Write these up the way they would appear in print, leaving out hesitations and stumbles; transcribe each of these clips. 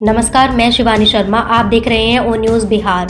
नमस्कार, मैं शिवानी शर्मा। आप देख रहे हैं ओ न्यूज़ बिहार।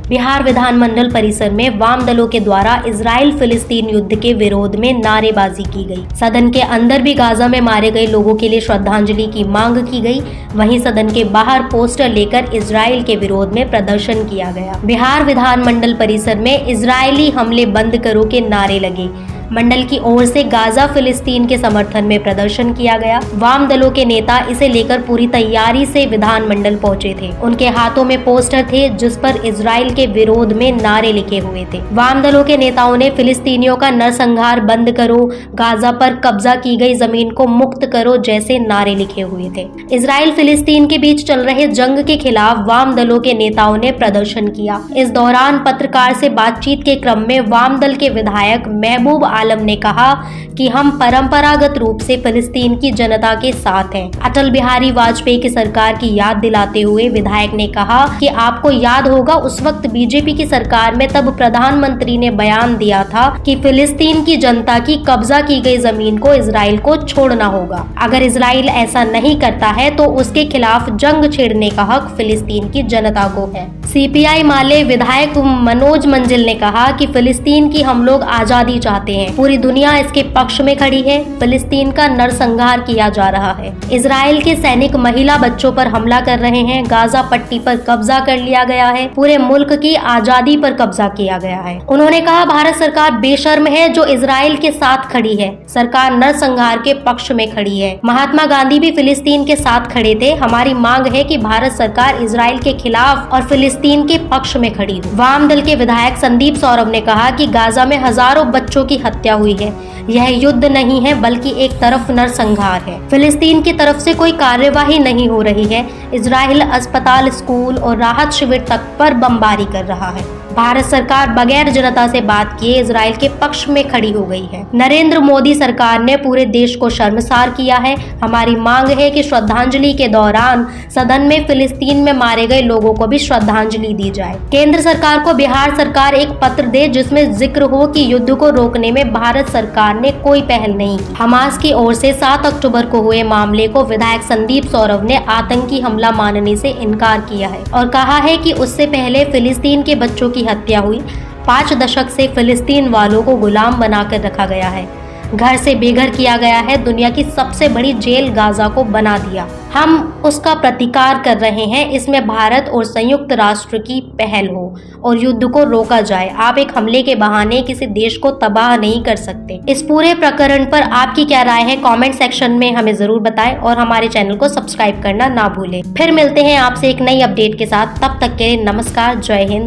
बिहार विधानमंडल परिसर में वाम दलों के द्वारा इजराइल फिलिस्तीन युद्ध के विरोध में नारेबाजी की गई। सदन के अंदर भी गाजा में मारे गए लोगों के लिए श्रद्धांजलि की मांग की गई। वहीं सदन के बाहर पोस्टर लेकर इजराइल के विरोध में प्रदर्शन किया गया। बिहार विधानमंडल परिसर में इजरायली हमले बंद करो के नारे लगे। मंडल की ओर से गाजा फिलिस्तीन के समर्थन में प्रदर्शन किया गया। वाम दलों के नेता इसे लेकर पूरी तैयारी से विधानमंडल पहुंचे थे। उनके हाथों में पोस्टर थे जिस पर इजराइल के विरोध में नारे लिखे हुए थे। वाम दलों के नेताओं ने फिलिस्तीनियों का नरसंहार बंद करो, गाजा पर कब्जा की गई जमीन को मुक्त करो जैसे नारे लिखे हुए थे। इजराइल फिलिस्तीन के बीच चल रहे जंग के खिलाफ वाम दलों के नेताओं ने प्रदर्शन किया। इस दौरान पत्रकार से बातचीत के क्रम में वाम दल के विधायक महबूब आलम ने कहा कि हम परंपरागत रूप से फिलिस्तीन की जनता के साथ हैं। अटल बिहारी वाजपेयी की सरकार की याद दिलाते हुए विधायक ने कहा कि आपको याद होगा उस वक्त बीजेपी की सरकार में तब प्रधानमंत्री ने बयान दिया था कि फिलिस्तीन की जनता की कब्जा की गई जमीन को इजराइल को छोड़ना होगा। अगर इजराइल ऐसा नहीं करता है तो उसके खिलाफ जंग छेड़ने का हक फिलिस्तीन की जनता को है। सीपीआई माले विधायक मनोज मंजिल ने कहा कि फिलिस्तीन की हम लोग आजादी चाहते हैं। पूरी दुनिया इसके पक्ष में खड़ी है। फिलिस्तीन का नरसंहार किया जा रहा है। इजराइल के सैनिक महिला बच्चों पर हमला कर रहे हैं। गाजा पट्टी पर कब्जा कर लिया गया है। पूरे मुल्क की आजादी पर कब्जा किया गया है। उन्होंने कहा भारत सरकार बेशर्म है जो इजराइल के साथ खड़ी है। सरकार नरसंहार के पक्ष में खड़ी है। महात्मा गांधी भी फिलिस्तीन के साथ खड़े थे। हमारी मांग है कि भारत सरकार इजराइल के खिलाफ और फिलिस्तीन के पक्ष में खड़ी हो। वाम दल के विधायक संदीप सौरभ ने कहा कि गाजा में हजारों बच्चों की हत्या हुई है। यह युद्ध नहीं है बल्कि एक तरफ नरसंहार है। फिलिस्तीन की तरफ से कोई कार्यवाही नहीं हो रही है। इजराइल अस्पताल, स्कूल और राहत शिविर तक पर बमबारी कर रहा है। भारत सरकार बगैर जनता से बात किए इजराइल के पक्ष में खड़ी हो गई है। नरेंद्र मोदी सरकार ने पूरे देश को शर्मसार किया है। हमारी मांग है कि श्रद्धांजलि के दौरान सदन में फिलिस्तीन में मारे गए लोगों को भी श्रद्धांजलि दी जाए। केंद्र सरकार को बिहार सरकार एक पत्र दे जिसमें जिक्र हो कि युद्ध को रोकने में भारत सरकार ने कोई पहल नहीं की। हमास की ओर से 7 अक्टूबर को हुए मामले को विधायक संदीप सौरभ ने आतंकी हमला मानने से इनकार किया है और कहा है कि उससे पहले फिलिस्तीन के बच्चों की हत्या हुई। 5 दशक से फिलिस्तीन वालों को गुलाम बनाकर रखा गया है। घर से बेघर किया गया है। दुनिया की सबसे बड़ी जेल गाजा को बना दिया। हम उसका प्रतिकार कर रहे हैं। इसमें भारत और संयुक्त राष्ट्र की पहल हो और युद्ध को रोका जाए। आप एक हमले के बहाने किसी देश को तबाह नहीं कर सकते। इस पूरे प्रकरण पर आपकी क्या राय है कमेंट सेक्शन में हमें जरूर बताएं और हमारे चैनल को सब्सक्राइब करना ना भूलें। फिर मिलते हैं आपसे एक नई अपडेट के साथ। तब तक के लिए नमस्कार, जय हिंद।